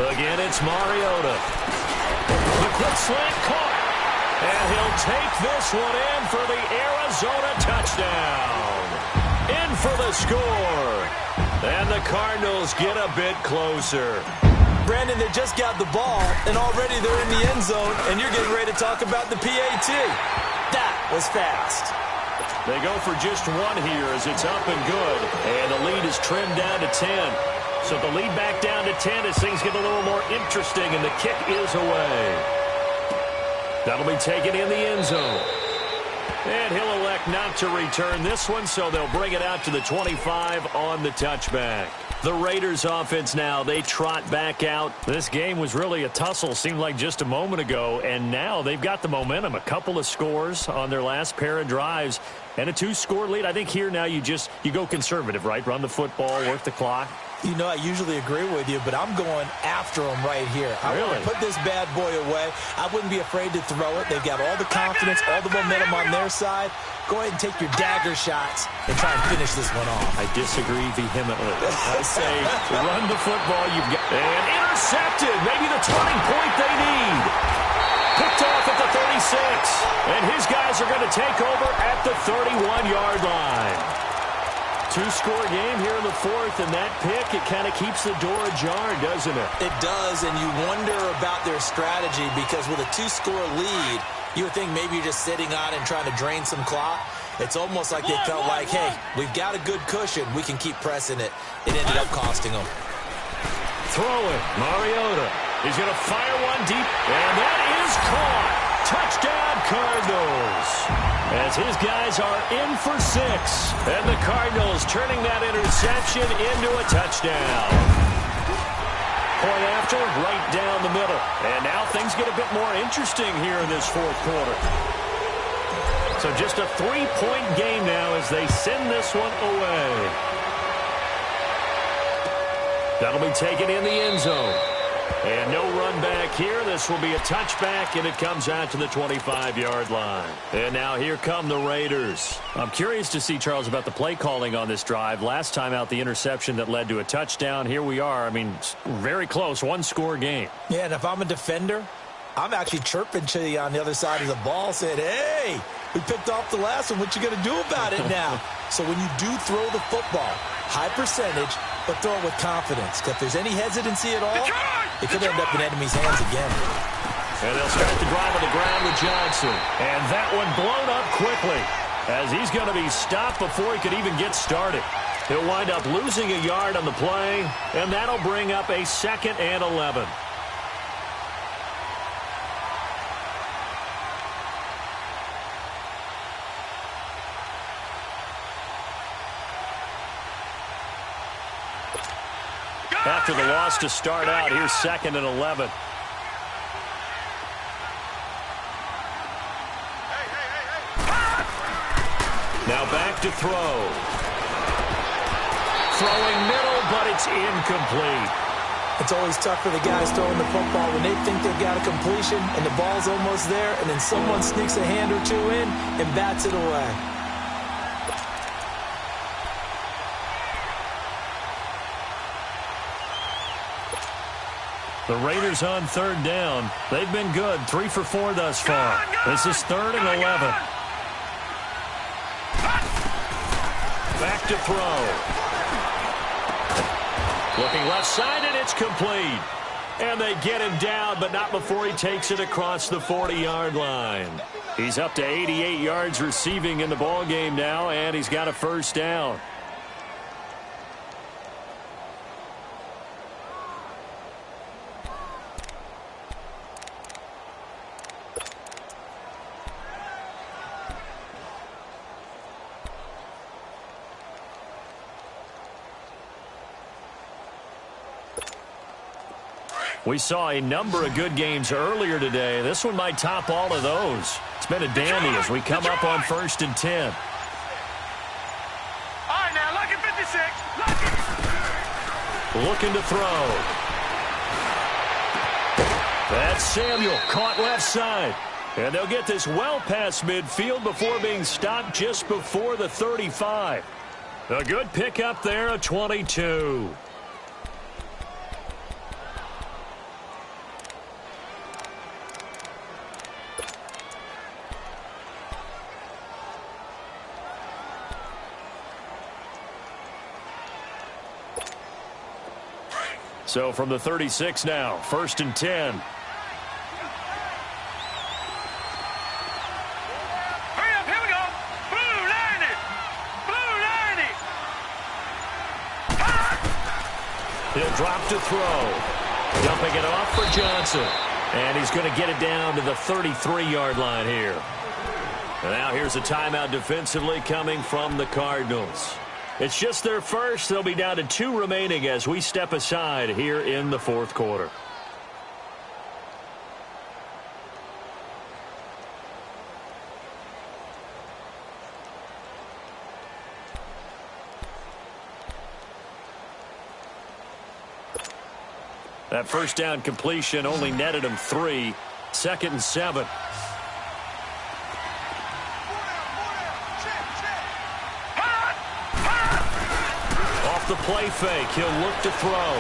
A: Again, it's Mariota. The quick slant caught. And he'll take this one in for the Arizona touchdown. In for the score. And the Cardinals get a bit closer.
C: Brandon, they just got the ball, and already they're in the end zone, and you're getting ready to talk about the PAT. That was fast.
A: They go for just 1 here as it's up and good. And the lead is trimmed down to 10. So the lead back down to 10 as things get a little more interesting, and the kick is away. That'll be taken in the end zone. And he'll elect not to return this one, so they'll bring it out to the 25 on the touchback. The Raiders offense now, they trot back out. This game was really a tussle, seemed like just a moment ago, and now they've got the momentum. A couple of scores on their last pair of drives and a 2-score lead. I think here now you go conservative, right? Run the football, work the clock.
C: You know, I usually agree with you, but I'm going after him right here. I want to put this bad boy away. I wouldn't be afraid to throw it. They've got all the confidence, all the momentum on their side. Go ahead and take your dagger shots and try and finish this one off.
A: I disagree vehemently. I say run the football. You've got and intercepted. Maybe the turning point they need. Picked off at the 36. And his guys are going to take over at the 31-yard line. 2-score game here in the fourth, and that pick, it kind of keeps the door ajar, doesn't it?
C: It does, and you wonder about their strategy because with a 2-score lead, you would think maybe you're just sitting on and trying to drain some clock. It's almost like they felt like, hey, we've got a good cushion. We can keep pressing it. It ended up costing them.
A: Throwing, Mariota. He's going to fire one deep, and that is caught. Touchdown, Cardinals. As his guys are in for 6. And the Cardinals turning that interception into a touchdown. Point after, right down the middle. And now things get a bit more interesting here in this fourth quarter. So just a 3-point game now as they send this one away. That'll be taken in the end zone. And no run back here. This will be a touchback, and it comes out to the 25-yard line. And now here come the Raiders. I'm curious to see, Charles, about the play calling on this drive. Last time out, the interception that led to a touchdown. Here we are. I mean, very close, 1-score game.
C: Yeah, and if I'm a defender, I'm actually chirping to you on the other side of the ball, saying, hey, we picked off the last one. What you going to do about it now? So when you do throw the football, high percentage, but throw it with confidence. Because if there's any hesitancy at all, it could end up in enemy's hands again.
A: And they'll start the drive on the ground with Johnson. And that one blown up quickly as he's going to be stopped before he could even get started. He'll wind up losing a yard on the play, and that'll bring up a 2nd and 11. After the loss to start out, here's 2nd and 11. Now back to throw. Throwing middle, but it's incomplete.
C: It's always tough for the guys throwing the football when they think they've got a completion and the ball's almost there, and then someone sneaks a hand or two in and bats it away.
A: The Raiders on 3rd down. They've been good. 3 for 4 thus far. This is 3rd and 11. Back to throw. Looking left side, and it's complete. And they get him down, but not before he takes it across the 40-yard line. He's up to 88 yards receiving in the ballgame now, and he's got a 1st down. We saw a number of good games earlier today. This one might top all of those. It's been a dandy as we come up on 1st and 10.
B: All right, now, lucky 56. Lucky.
A: Looking to throw. That's Samuel, caught left side. And they'll get this well past midfield before being stopped just before the 35. A good pickup there, a 22. So from the 36 now, 1st and 10.
B: Hurry up, here we go. Blue, line it. Blue, line it.
A: He'll drop to throw. Dumping it off for Johnson. And he's going to get it down to the 33-yard line here. And now here's a timeout defensively coming from the Cardinals. It's just their first. They'll be down to 2 remaining as we step aside here in the fourth quarter. That first down completion only netted him 3. 2nd and 7. Off the play fake, he'll look to throw.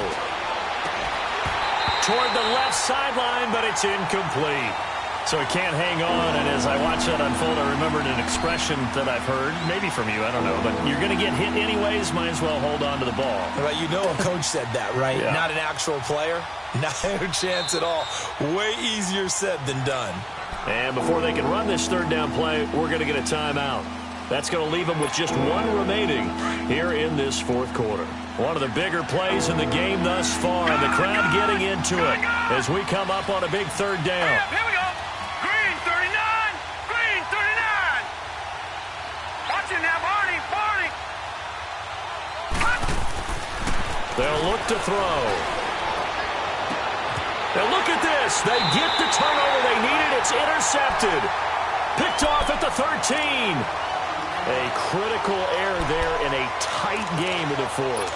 A: Toward the left sideline, but it's incomplete. So he can't hang on, and as I watch that unfold, I remembered an expression that I've heard, maybe from you, I don't know, but you're going to get hit anyways, might as well hold on to the ball.
C: Right, you know a coach said that, right?
A: Yeah.
C: Not an actual player. Not a chance at all. Way easier said than done.
A: And before they can run this third down play, we're going to get a timeout. That's going to leave them with just 1 remaining here in this fourth quarter. One of the bigger plays in the game thus far, and the crowd getting into it as we come up on a big third down.
B: Here we go. Green 39. Green 39. Watch it now, Barney. Barney.
A: They'll look to throw. Now look at this. They get the turnover they needed. It's intercepted. Picked off at the 13. A critical error there in a tight game of the fourth.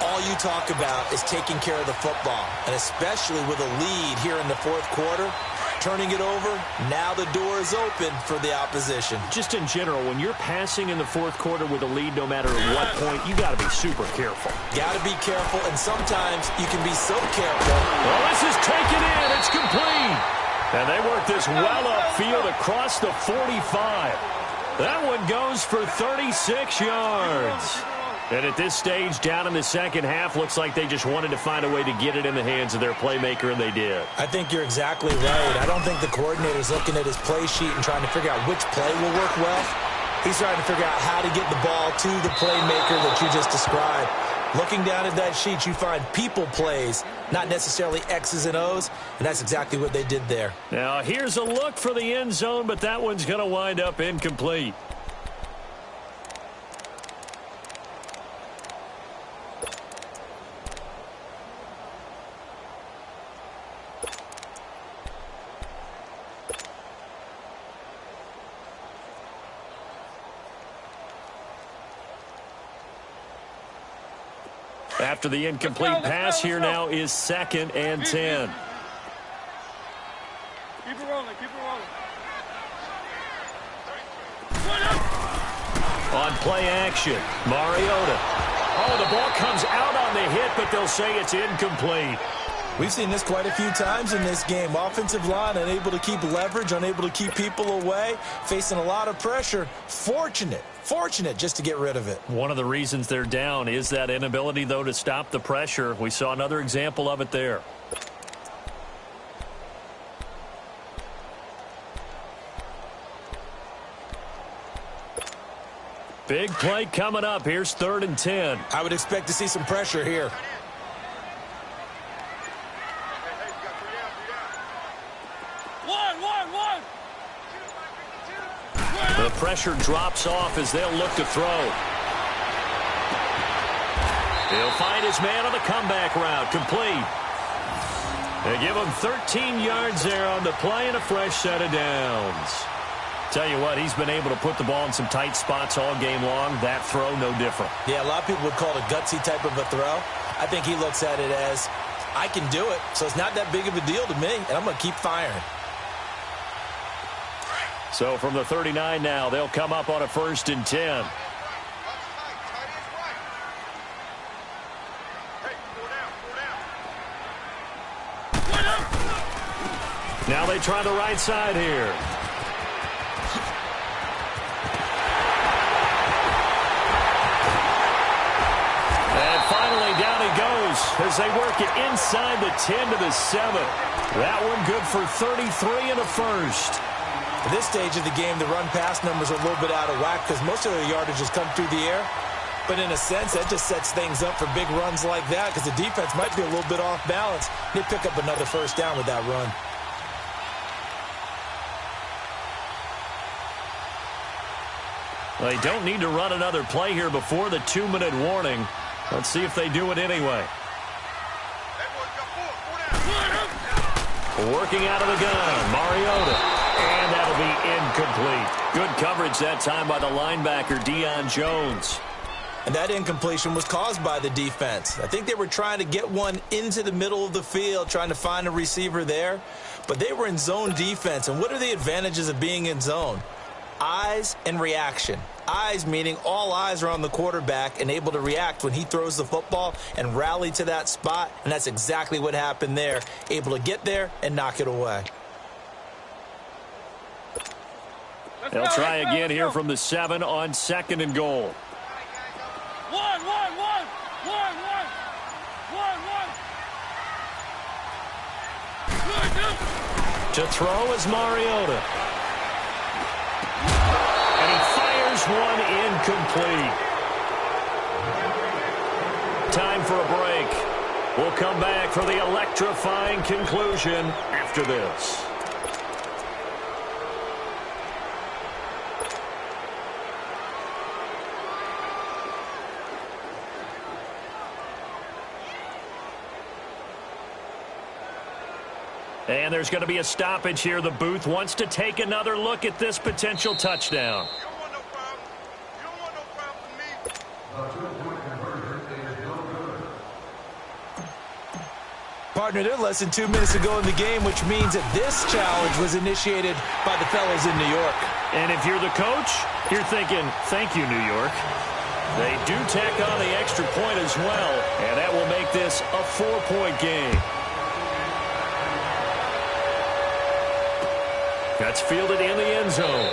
C: All you talk about is taking care of the football, and especially with a lead here in the fourth quarter, turning it over, now the door is open for the opposition.
A: Just in general, when you're passing in the fourth quarter with a lead, no matter at what point, you got to be super careful.
C: Got to be careful, and sometimes you can be so careful.
A: Well, this is taken in. It's complete. And they work this well upfield across the 45. That one goes for 36 yards. And at this stage, down in the second half, looks like they just wanted to find a way to get it in the hands of their playmaker, and they did.
C: I think you're exactly right. I don't think the coordinator's looking at his play sheet and trying to figure out which play will work well. He's trying to figure out how to get the ball to the playmaker that you just described. Looking down at that sheet, you find people plays, not necessarily X's and O's, and that's exactly what they did there.
A: Now, here's a look for the end zone, but that one's going to wind up incomplete. After the incomplete pass, here now is 2nd and 10.
B: Keep it rolling. Keep it rolling.
A: On play action, Mariota. Oh, the ball comes out on the hit, but they'll say it's incomplete.
C: We've seen this quite a few times in this game. Offensive line unable to keep leverage, unable to keep people away, facing a lot of pressure. Fortunate just to get rid of it.
A: One of the reasons they're down is that inability, though, to stop the pressure. We saw another example of it there. Big play coming up. Here's 3rd and 10.
C: I would expect to see some pressure here.
A: The pressure drops off as they'll look to throw. He'll find his man on the comeback route. Complete. They give him 13 yards there on the play and a fresh set of downs. Tell you what, he's been able to put the ball in some tight spots all game long. That throw, no different.
C: Yeah, a lot of people would call it a gutsy type of a throw. I think he looks at it as, I can do it, so it's not that big of a deal to me, and I'm going to keep firing.
A: So from the 39 now, they'll come up on a 1st and 10. Now they try the right side here. And finally down he goes as they work it inside the 10 to the 7. That one good for 33 and a first.
C: At this stage of the game, the run-pass numbers are a little bit out of whack because most of their yardage has come through the air. But in a sense, that just sets things up for big runs like that because the defense might be a little bit off balance. They pick up another first down with that run.
A: They don't need to run another play here before the 2-minute warning. Let's see if they do it anyway. Working out of the gun, Mariota. And that'll be incomplete. Good coverage that time by the linebacker, Deion Jones.
C: And that incompletion was caused by the defense. I think they were trying to get one into the middle of the field, trying to find a receiver there. But they were in zone defense. And what are the advantages of being in zone? Eyes and reaction. Eyes meaning all eyes are on the quarterback and able to react when he throws the football and rally to that spot. And that's exactly what happened there. Able to get there and knock it away.
A: They'll try again here from the 7 on 2nd and goal.
B: One.
A: To throw is Mariota. And he fires one incomplete. Time for a break. We'll come back for the electrifying conclusion after this. And there's going to be a stoppage here. The booth wants to take another look at this potential touchdown.
B: You don't want no problem. You don't want no problem with me.
C: Partner, they're less than 2 minutes to go in the game, which means that this challenge was initiated by the fellows in New York.
A: And if you're the coach, you're thinking, thank you, New York. They do tack on the extra point as well, and that will make this a 4-point game. That's fielded in the end zone.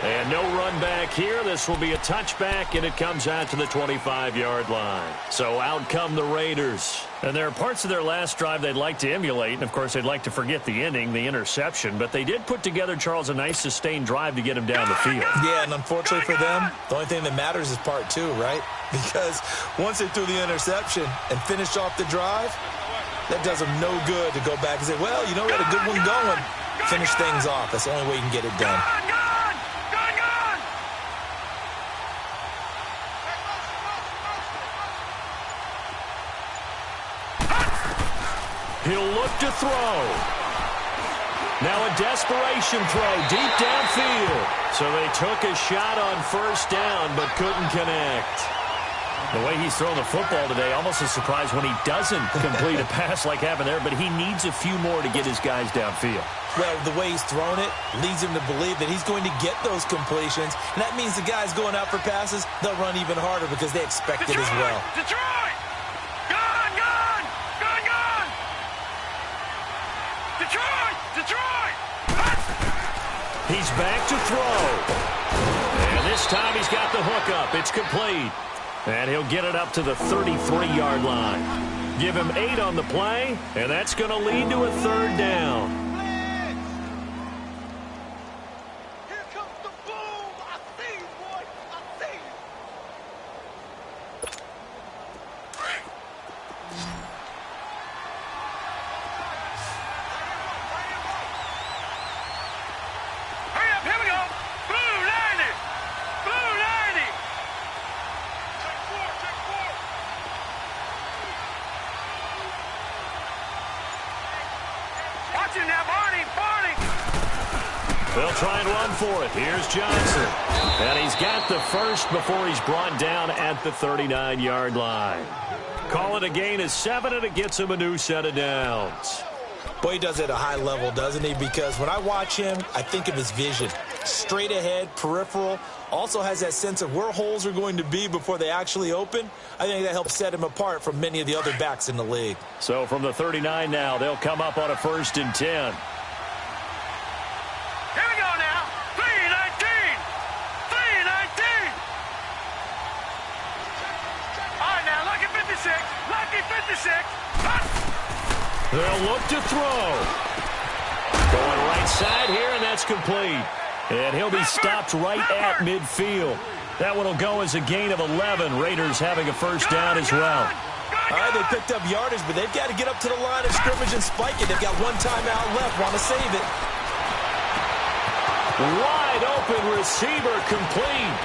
A: And no run back here. This will be a touchback, and it comes out to the 25-yard line. So out come the Raiders. And there are parts of their last drive they'd like to emulate. And, of course, they'd like to forget the ending, the interception. But they did put together, Charles, a nice sustained drive to get him down the field.
C: Yeah, and unfortunately for them, the only thing that matters is part 2, right? Because once they threw the interception and finished off the drive, that does them no good to go back and say, well, you know, we had a good one going. Finish things off. That's the only way you can get it done.
B: Gun!
A: He'll look to throw. Now a desperation throw deep downfield. So they took a shot on first down but couldn't connect. The way he's thrown the football today, almost a surprise when he doesn't complete a pass like happened there, but he needs a few more to get his guys downfield.
C: Well, the way he's thrown it leads him to believe that he's going to get those completions. And that means the guys going out for passes, they'll run even harder because they expect it as well.
B: Detroit! Gun! Detroit!
A: He's back to throw. And this time he's got the hook up. It's complete. And he'll get it up to the 33-yard line. Give him 8 on the play, and that's going to lead to a 3rd down.
B: Here comes the boom! I see you, boy! I see you! Hurry up, here we go! Blue 90! Blue 90! Check 4! Watch him now, Barney!
A: They'll try and run for it. Here's Johnson. And he's got the first before he's brought down at the 39-yard line. Call it a gain of 7, and it gets him a new set of downs.
C: Boy, he does it at a high level, doesn't he? Because when I watch him, I think of his vision. Straight ahead, peripheral. Also has that sense of where holes are going to be before they actually open. I think that helps set him apart from many of the other backs in the league.
A: So from the 39 now, they'll come up on a 1st and 10.
B: Here we go now. 3-19. All right, now, lucky 56. Lucky 56.
A: They'll look to throw. Going right side here, and that's complete. And he'll be stopped right at midfield. That one will go as a gain of 11. Raiders having a first down as well.
C: All right, they picked up yardage, but they've got to get up to the line of scrimmage and spike it. They've got one timeout left. Want to save it.
A: Wide open receiver complete.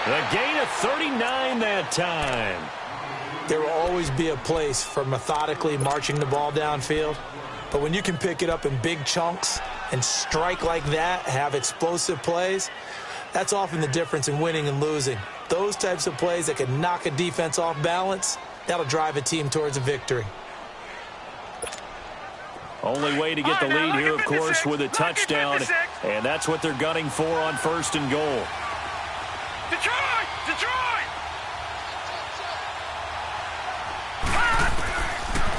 A: A gain of 39 that time.
C: There will always be a place for methodically marching the ball downfield. But when you can pick it up in big chunks and strike like that, have explosive plays, that's often the difference in winning and losing. Those types of plays that can knock a defense off balance, that'll drive a team towards a victory.
A: Only way to get the lead here, of course, with a touchdown. And that's what they're gunning for on 1st and goal.
B: Detroit! Detroit!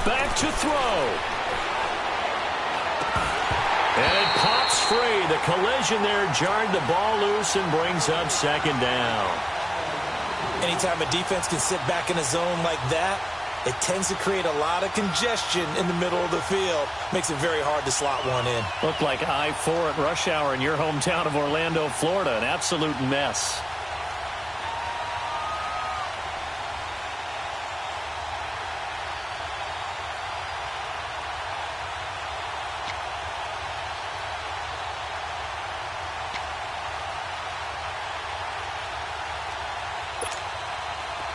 A: Back to throw. And it pops free. The collision there jarred the ball loose and brings up 2nd down.
C: Anytime a defense can sit back in a zone like that, it tends to create a lot of congestion in the middle of the field. Makes it very hard to slot one in.
A: Looked like I-4 at rush hour in your hometown of Orlando, Florida. An absolute mess.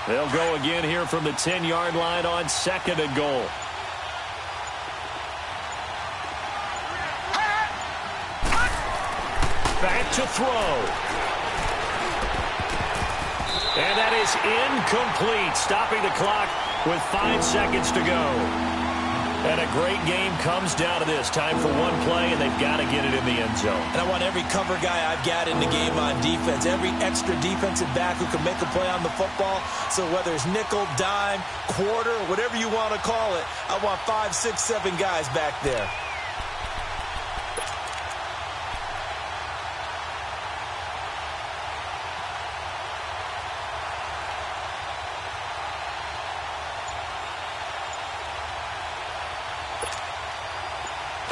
A: They'll go again here from the 10-yard line on 2nd and goal. Back to throw. And that is incomplete, stopping the clock with 5 seconds to go. And a great game comes down to this. Time for one play, and they've got to get it in the end zone.
C: And I want every cover guy I've got in the game on defense, every extra defensive back who can make a play on the football. So whether it's nickel, dime, quarter, whatever you want to call it, I want 5, 6, 7 guys back there.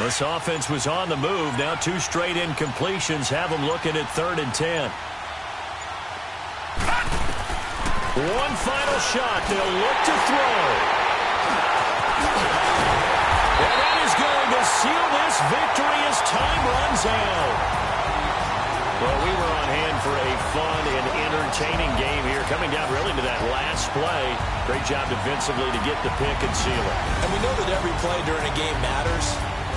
A: This offense was on the move. Now 2 straight incompletions have them looking at 3rd and 10. One final shot. They'll look to throw. And that is going to seal this victory as time runs out. Well, we were on hand for a fun and entertaining game here, coming down really to that last play. Great job defensively to get the pick and seal it.
C: And we know that every play during a game matters.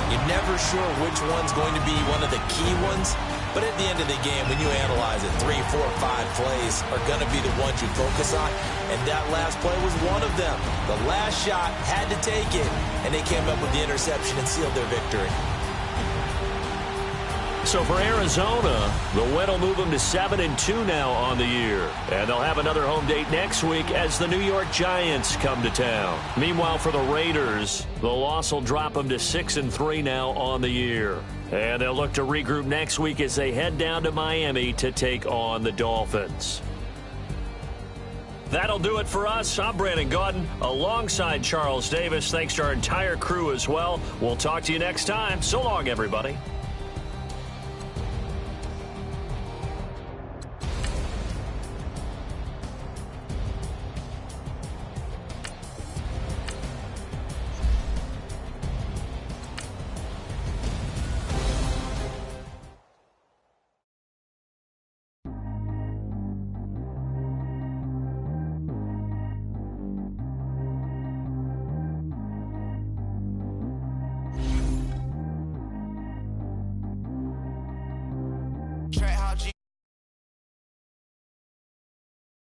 C: You're never sure which one's going to be one of the key ones. But at the end of the game, when you analyze it, 3, 4, 5 plays are going to be the ones you focus on. And that last play was one of them. The last shot had to take it, and they came up with the interception and sealed their victory.
A: So for Arizona, the win will move them to 7-2 now on the year. And they'll have another home date next week as the New York Giants come to town. Meanwhile, for the Raiders, the loss will drop them to 6-3 now on the year. And they'll look to regroup next week as they head down to Miami to take on the Dolphins. That'll do it for us. I'm Brandon Gaudin alongside Charles Davis. Thanks to our entire crew as well. We'll talk to you next time. So long, everybody.